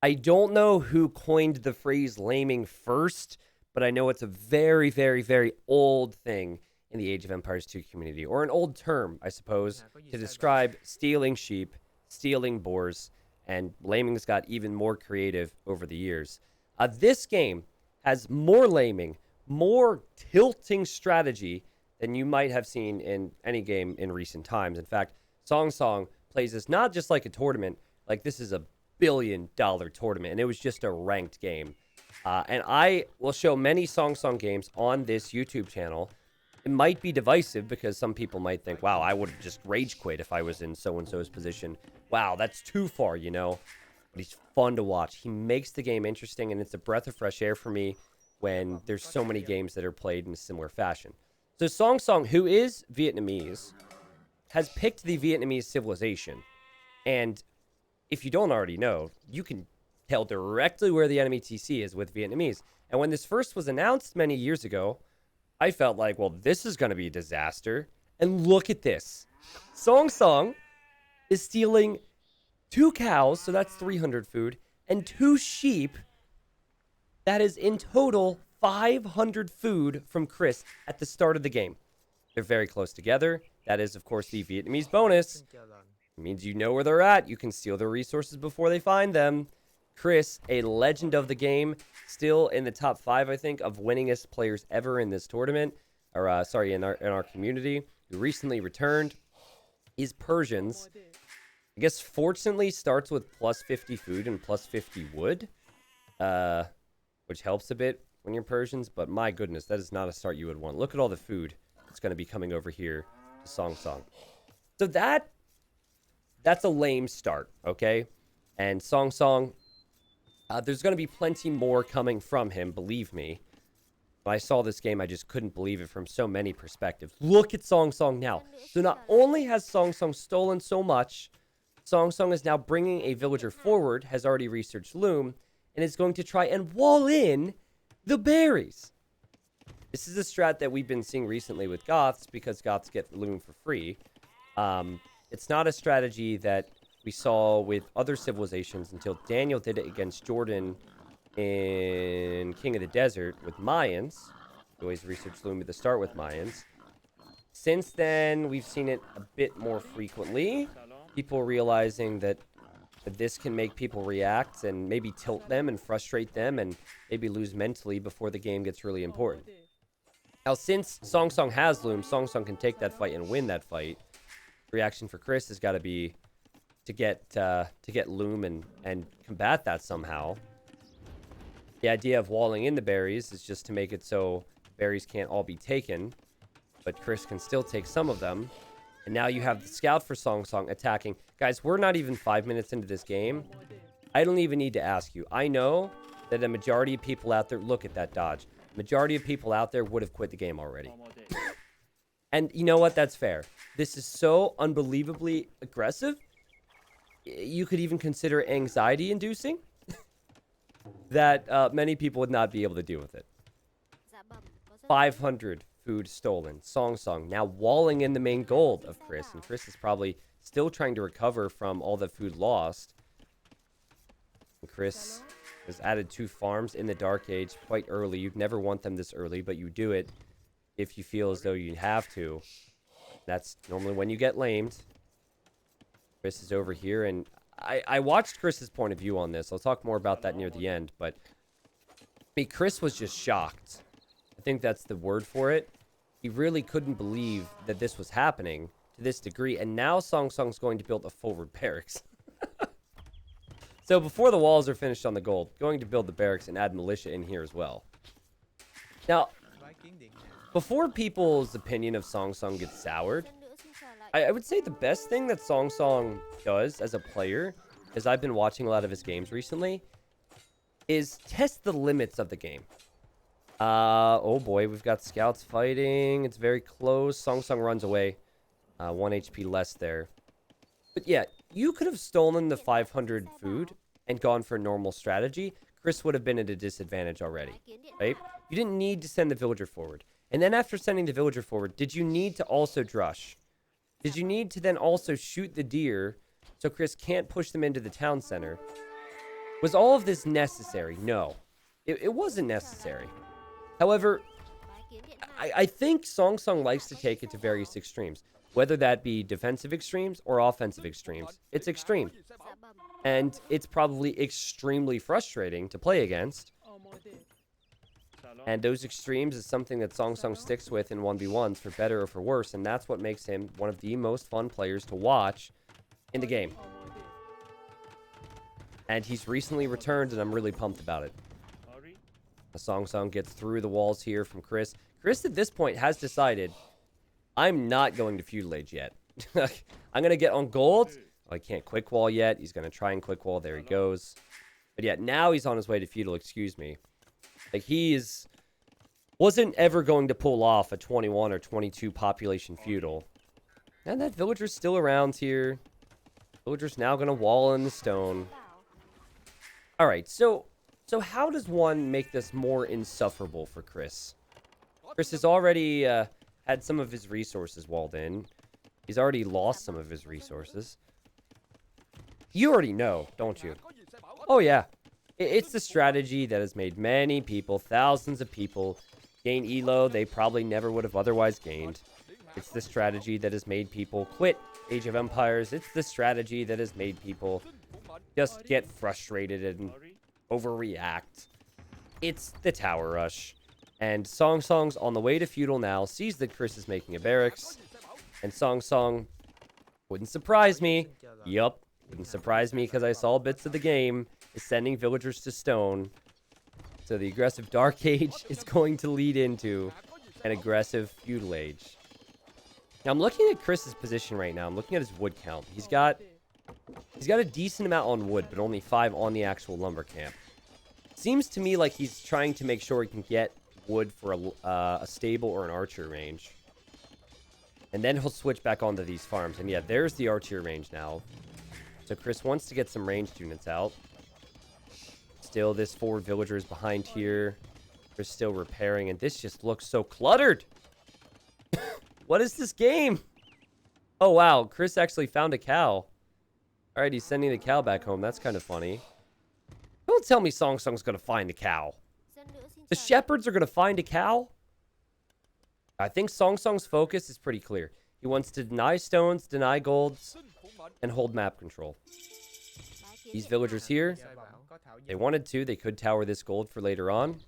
I don't know who coined the phrase laming first, but I know it's a very, very, very old thing in the Age of Empires 2 community, or an old term, I suppose, to describe stealing sheep, stealing boars, and laming's got even more creative over the years. This game has more laming, more tilting strategy than you might have seen in any game in recent times. In fact, Song Song plays this not just like a tournament, like this is a $1 billion tournament, and it was just a ranked game. And I will show many Song Song games on this YouTube channel. It might be divisive because some people might think, wow, I would have just rage quit if I was in so-and-so's position. Wow, that's too far, you know? But he's fun to watch. He makes the game interesting, and it's a breath of fresh air for me when there's so many games that are played in a similar fashion. So Song Song, who is Vietnamese, has picked the Vietnamese civilization. And if you don't already know, you can tell directly where the enemy TC is with Vietnamese. And when this first was announced many years ago, I felt like, well, this is going to be a disaster. And look at this. Song Song is stealing 2 cows, so that's 300 food, and 2 sheep. That is in total 500 food from Chris at the start of the game. They're very close together. That is, of course, the Vietnamese bonus. It means you know where they're at. You can steal their resources before they find them. Chris, a legend of the game, still in the top 5, I think, of winningest players ever in this tournament, or in our community, who recently returned. His Persians, I guess, fortunately starts with plus 50 food and plus 50 wood, which helps a bit when you're Persians. But my goodness, that is not a start you would want. Look at all the food that's going to be coming over here to Song Song. So that's a lame start, okay? And Song Song, there's going to be plenty more coming from him, believe me. When I saw this game, I just couldn't believe it from so many perspectives. Look at Song Song now. So not only has Song Song stolen so much, Song Song is now bringing a villager forward, has already researched Loom, and is going to try and wall in the berries. This is a strat that we've been seeing recently with Goths, because Goths get Loom for free. It's not a strategy that we saw with other civilizations until Daniel did it against Jordan in King of the Desert with Mayans. We always researched Loom at the start with Mayans. Since then, we've seen it a bit more frequently. People realizing that this can make people react and maybe tilt them and frustrate them and maybe lose mentally before the game gets really important. Now, since Song Song has Loom, Song Song can take that fight and win that fight. Reaction for Chris has got to be to get Loom and combat that somehow. The idea of walling in the berries is just to make it so berries can't all be taken, but Chris can still take some of them. And now you have the scout for Song Song attacking. Guys, we're not even 5 minutes into this game. I don't even need to ask you. I know that a majority of people out there, look at that dodge. Majority of people out there would have quit the game already. And you know what? That's fair. This is so unbelievably aggressive. You could even consider anxiety-inducing that many people would not be able to deal with it. 500 food stolen. Song Song now walling in the main gold of Chris. And Chris is probably still trying to recover from all the food lost. And Chris has added 2 farms in the Dark Age quite early. You'd never want them this early, but you do it if you feel as though you have to. That's normally when you get lamed. Chris is over here, and I watched Chris's point of view on this. I'll talk more about that near the end, but I mean, Chris was just shocked. I think that's the word for it. He really couldn't believe that this was happening to this degree, and now Song Song's going to build a forward barracks. So before the walls are finished on the gold, going to build the barracks and add militia in here as well. Now, before people's opinion of Song Song gets soured, I would say the best thing that Song Song does as a player, as I've been watching a lot of his games recently, is test the limits of the game. Oh boy, we've got scouts fighting. It's very close. Song Song runs away. 1 HP less there. But yeah, you could have stolen the 500 food and gone for a normal strategy. Chris would have been at a disadvantage already, right? You didn't need to send the villager forward. And then after sending the villager forward, did you need to also drush? Did you need to then also shoot the deer so Chris can't push them into the town center? Was all of this necessary? No. It wasn't necessary. However, I think Song Song likes to take it to various extremes. Whether that be defensive extremes or offensive extremes. It's extreme. And it's probably extremely frustrating to play against. And those extremes is something that Song Song sticks with in 1v1s for better or for worse. And that's what makes him one of the most fun players to watch in the game. And he's recently returned, and I'm really pumped about it. Song Song gets through the walls here from Chris. Chris, at this point, has decided, I'm not going to Feudal Age yet. I'm going to get on gold. I can't quick wall yet. He's going to try and quick wall. There he goes. But yeah, now he's on his way to Feudal, excuse me. Like, wasn't ever going to pull off a 21 or 22 population Feudal. And that villager's still around here. Villager's now going to wall in the stone. All right, so how does one make this more insufferable for Chris? Chris has already had some of his resources walled in. He's already lost some of his resources. You already know, don't you? Oh, yeah. It's the strategy that has made many people, thousands of people, gain elo they probably never would have otherwise gained. It's the strategy that has made people quit Age of Empires. It's the strategy that has made people just get frustrated and overreact. It's the tower rush. And Song Song's on the way to Feudal now, sees that Chris is making a barracks. And Song Song, wouldn't surprise me. Yup, wouldn't surprise me because I saw bits of the game, is sending villagers to stone. So the aggressive Dark Age is going to lead into an aggressive Feudal Age. Now I'm looking at Chris's position right now. I'm looking at his wood count. He's got a decent amount on wood, but only 5 on the actual lumber camp. Seems to me like he's trying to make sure he can get wood for a stable or an archer range. And then he'll switch back onto these farms. And yeah, there's the archer range now. So Chris wants to get some ranged units out. Still, this forward villager is behind here. Chris still repairing, and this just looks so cluttered. What is this game? Oh, wow. Chris actually found a cow. All right, he's sending the cow back home. That's kind of funny. Don't tell me Song Song's going to find a cow. The shepherds are going to find a cow? I think Song Song's focus is pretty clear. He wants to deny stones, deny golds, and hold map control. These villagers here, they wanted to. They could tower this gold for later on.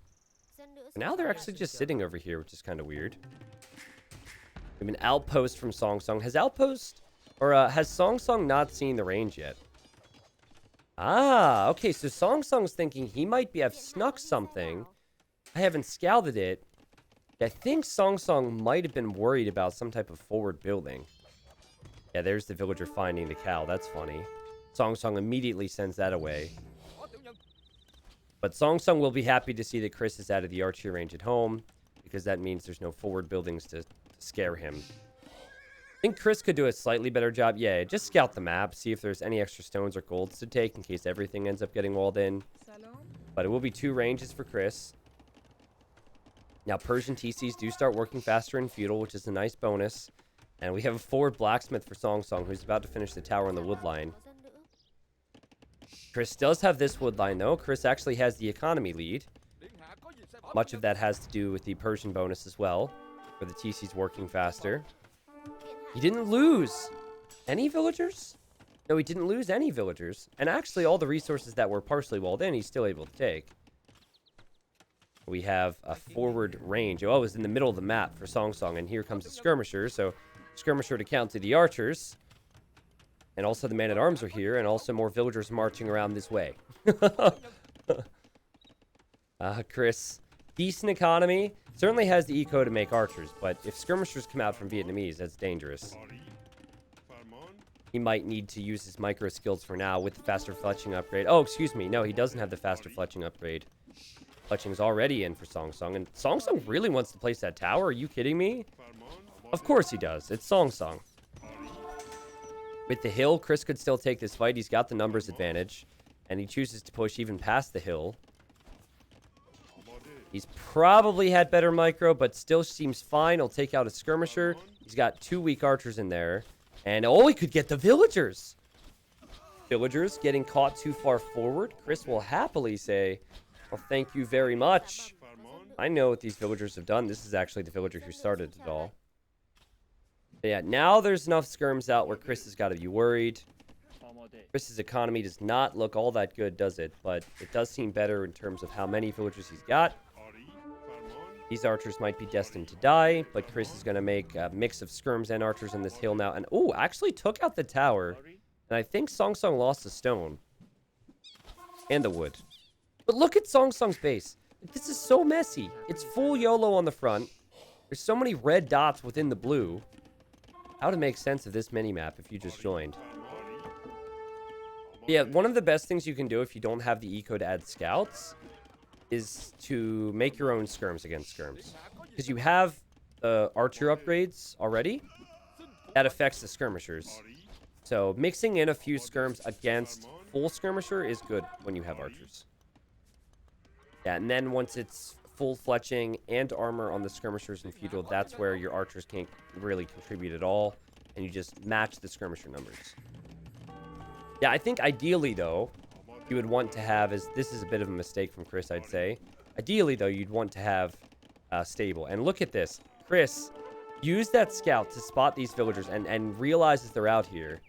But now they're actually just sitting over here, which is kind of weird. We have an outpost from Song Song. Has Song Song not seen the range yet? Ah, okay, so Song Song's thinking he might have snuck something. I haven't scouted it. I think Song Song might have been worried about some type of forward building. Yeah, there's the villager finding the cow. That's funny. Song Song immediately sends that away. But Song Song will be happy to see that Chris is out of the archery range at home, because that means there's no forward buildings to scare him. I think Chris could do a slightly better job. Yeah, just scout the map, see if there's any extra stones or golds to take in case everything ends up getting walled in. But it will be 2 ranges for Chris. Now, Persian TCs do start working faster in Feudal, which is a nice bonus. And we have a forward blacksmith for Song Song, who's about to finish the tower on the wood line. Chris does have this wood line, though. Chris actually has the economy lead. Much of that has to do with the Persian bonus as well, where the TC's working faster. He didn't lose any villagers? No, he didn't lose any villagers. And actually, all the resources that were partially walled in, he's still able to take. We have a forward range. Oh, it was in the middle of the map for Song Song. And here comes the skirmisher. So, skirmisher to count to the archers. And also the man-at-arms are here. And also more villagers marching around this way. Chris, decent economy. Certainly has the eco to make archers. But if skirmishers come out from Vietnamese, that's dangerous. He might need to use his micro skills for now with the faster fletching upgrade. Oh, excuse me. No, he doesn't have the faster fletching upgrade. Fletching's already in for Song Song. And Song Song really wants to place that tower? Are you kidding me? Of course he does. It's Song Song. With the hill, Chris could still take this fight. He's got the numbers advantage. And he chooses to push even past the hill. He's probably had better micro, but still seems fine. He'll take out a skirmisher. He's got 2 weak archers in there. And, oh, he could get the villagers. Villagers getting caught too far forward. Chris will happily say, well, thank you very much. I know what these villagers have done. This is actually the villager who started it all. But yeah, now there's enough skirms out where Chris has got to be worried. Chris's economy does not look all that good, does it? But it does seem better in terms of how many villagers he's got. These archers might be destined to die, but Chris is going to make a mix of skirms and archers on this hill now. And, oh, actually took out the tower. And I think Song Song lost the stone. And the wood. But look at Song Song's base. This is so messy. It's full YOLO on the front. There's so many red dots within the blue. How to make sense of this mini-map if you just joined. Yeah, one of the best things you can do if you don't have the eco to add scouts is to make your own skirms against skirms. Because you have archer upgrades already. That affects the skirmishers. So mixing in a few skirms against full skirmisher is good when you have archers. Yeah, and then once it's full fletching and armor on the skirmishers and feudal, that's where your archers can't really contribute at all. And you just match the skirmisher numbers. Yeah, I think ideally, though, you would want to have, this is a bit of a mistake from Chris, I'd say. Ideally, though, you'd want to have stable. And look at this. Chris, use that scout to spot these villagers and realizes they're out here.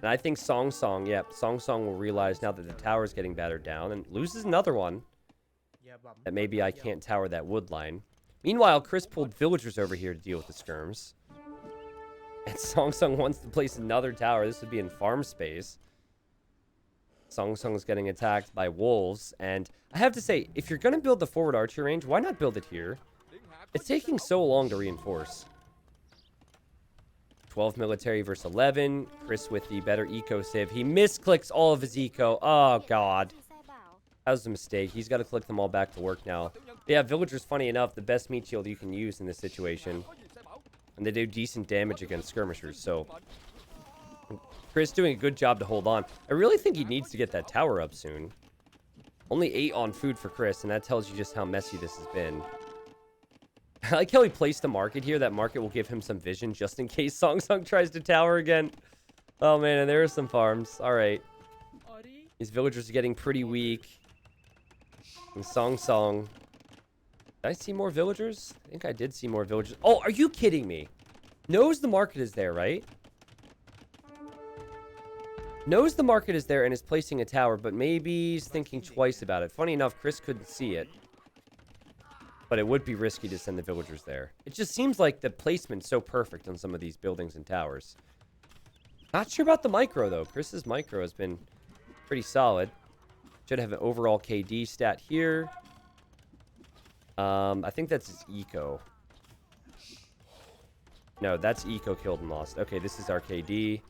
And I think Song Song will realize now that the tower is getting battered down and loses another one. That maybe I can't tower that wood line. Meanwhile, Chris pulled villagers over here to deal with the skirms. And Song Song wants to place another tower. This would be in farm space. Song Song's getting attacked by wolves. And I have to say, if you're going to build the forward archer range, why not build it here? It's taking so long to reinforce. 12 military versus 11. Chris with the better eco save. He misclicks all of his eco. Oh, God. That was a mistake. He's got to click them all back to work now. But yeah, villagers, funny enough, the best meat shield you can use in this situation. And they do decent damage against skirmishers, so Chris doing a good job to hold on. I really think he needs to get that tower up soon. Only 8 on food for Chris, and that tells you just how messy this has been. I like how he placed the market here. That market will give him some vision just in case Song Song tries to tower again. Oh, man, and there are some farms. All right. These villagers are getting pretty weak. And Song Song... Did I see more villagers? I think I did see more villagers. Oh, are you kidding me? Knows the market is there, right? Knows the market is there and is placing a tower, but maybe he's thinking twice about it. Funny enough, Chris couldn't see it. But it would be risky to send the villagers there. It just seems like the placement's so perfect on some of these buildings and towers. Not sure about the micro, though. Chris's micro has been pretty solid. Should have an overall KD stat here. I think that's his eco. No, that's eco killed and lost. Okay, this is our KD.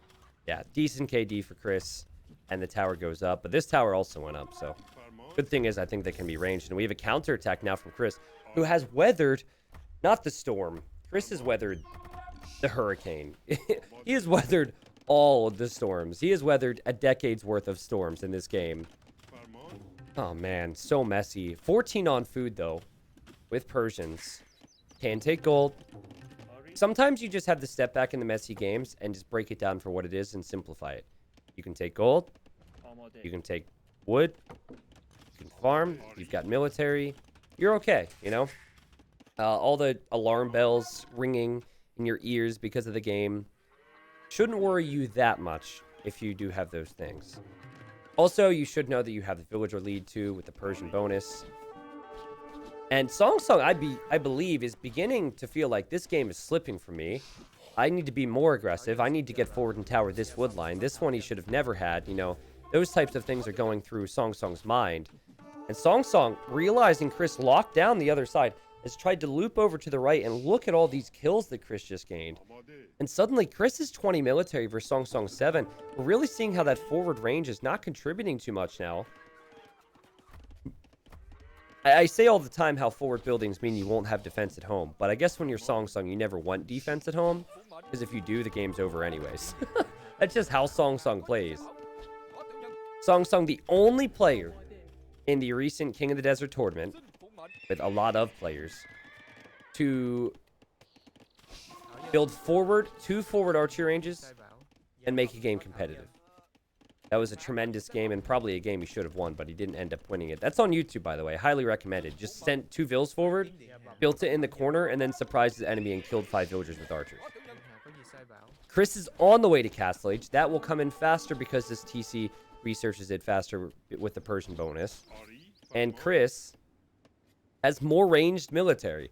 Yeah, decent KD for Chris. And the tower goes up. But this tower also went up, so... Good thing is I think they can be ranged. And we have a counterattack now from Chris, who has weathered... Not the storm. Chris has weathered the hurricane. He has weathered all of the storms. He has weathered a decade's worth of storms in this game. Oh, man. So messy. 14 on food, though. With Persians. Can take gold. Sometimes you just have to step back in the messy games and just break it down for what it is and simplify it. You can take gold. You can take wood. You can farm. You've got military. You're okay, you know? All the alarm bells ringing in your ears because of the game shouldn't worry you that much if you do have those things. Also, you should know that you have the villager lead too with the Persian bonus. And Song Song, I believe, is beginning to feel like this game is slipping for me. I need to be more aggressive. I need to get forward and tower this wood line. This one he should have never had, you know. Those types of things are going through Song Song's mind. And Song Song, realizing Chris locked down the other side, has tried to loop over to the right and look at all these kills that Chris just gained. And suddenly, Chris is 20 military versus Song Song 7. We're really seeing how that forward range is not contributing too much now. I say all the time how forward buildings mean you won't have defense at home. But I guess when you're Song Song, you never want defense at home. Because if you do, the game's over anyways. That's just how Song Song plays. Song Song, the only player in the recent King of the Desert tournament, with a lot of players, to build forward, 2 forward archery ranges, and make a game competitive. That was a tremendous game and probably a game he should have won, but he didn't end up winning it. That's on YouTube, by the way. Highly recommended. Just sent 2 vills forward, built it in the corner, and then surprised his enemy and killed 5 villagers with archers. Chris is on the way to Castle Age. That will come in faster because this TC researches it faster with the Persian bonus. And Chris has more ranged military.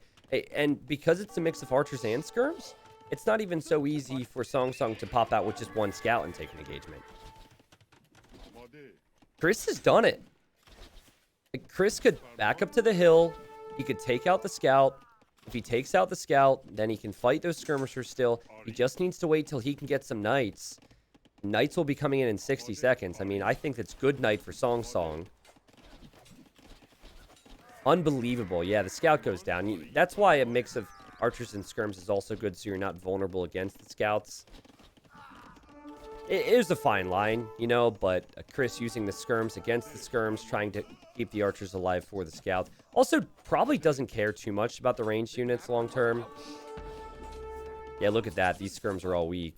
And because it's a mix of archers and skirms, it's not even so easy for Song Song to pop out with just 1 scout and take an engagement. Chris has done it. Chris could back up to the hill. He could take out the scout. If he takes out the scout, then he can fight those skirmishers still. He just needs to wait till he can get some knights. Knights will be coming in 60 seconds. I mean, I think that's good night for Song Song. Unbelievable. Yeah, the scout goes down. That's why a mix of archers and skirms is also good, so you're not vulnerable against the scouts. It is a fine line, you know, but Chris using the skirms against the skirms, trying to keep the archers alive for the scouts. Also, probably doesn't care too much about the ranged units long term. Yeah, look at that. These skirms are all weak.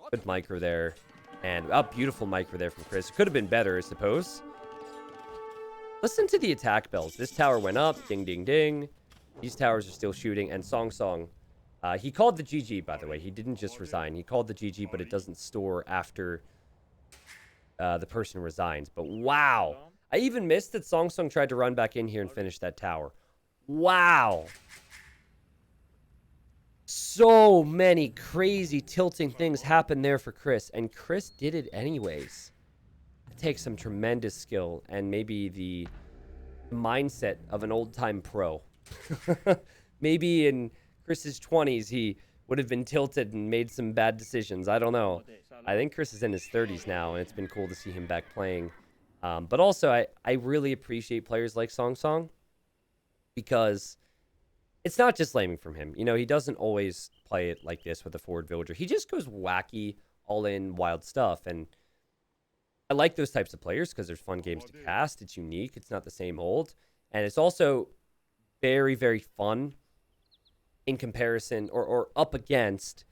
Good micro there. And beautiful micro there from Chris. Could have been better, I suppose. Listen to the attack bells. This tower went up. Ding, ding, ding. These towers are still shooting. And Song Song, he called the GG, by the way. He didn't just resign. He called the GG, but it doesn't store after the person resigns. But wow. I even missed that Song Song tried to run back in here and finish that tower. Wow. So many crazy tilting things happened there for Chris. And Chris did it anyways. It takes some tremendous skill and maybe the mindset of an old-time pro. Maybe in Chris's 20s, he would have been tilted and made some bad decisions. I don't know. I think Chris is in his 30s now, and it's been cool to see him back playing. But also, I really appreciate players like Song Song because it's not just laming from him. You know, he doesn't always play it like this with a forward villager. He just goes wacky, all-in, wild stuff. And I like those types of players because there's fun games to cast. It's unique. It's not the same old. And it's also very, very fun in comparison or up against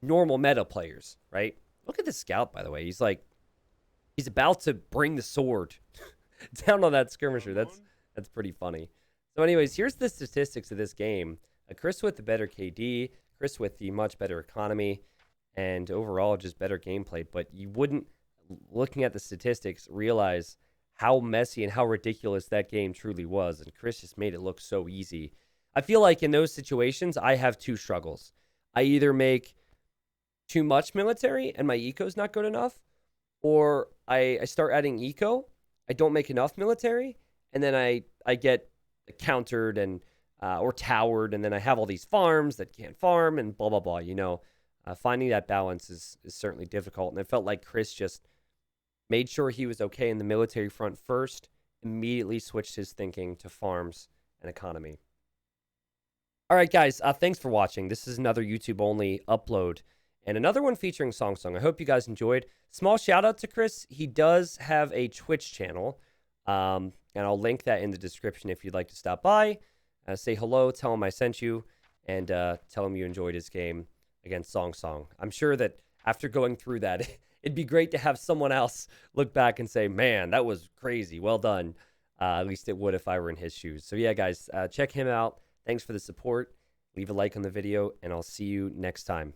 normal meta players, right? Look at the scout, by the way. He's about to bring the sword down on that skirmisher. That's pretty funny. So anyways, here's the statistics of this game. Chris with the better KD, Chris with the much better economy, and overall just better gameplay. But you wouldn't, looking at the statistics, realize how messy and how ridiculous that game truly was. And Chris just made it look so easy. I feel like in those situations, I have 2 struggles. I either make too much military and my eco's not good enough, or I start adding eco, I don't make enough military, and then I get countered and or towered, and then I have all these farms that can't farm and blah, blah, blah. You know, finding that balance is certainly difficult, and it felt like Chris just made sure he was okay in the military front first, immediately switched his thinking to farms and economy. All right, guys, thanks for watching. This is another YouTube-only upload and another one featuring Song Song. I hope you guys enjoyed. Small shout-out to Chris. He does have a Twitch channel, and I'll link that in the description if you'd like to stop by, say hello, tell him I sent you, and tell him you enjoyed his game against Song Song. I'm sure that after going through that, it'd be great to have someone else look back and say, man, that was crazy. Well done. At least it would if I were in his shoes. So yeah, guys, check him out. Thanks for the support. Leave a like on the video, and I'll see you next time.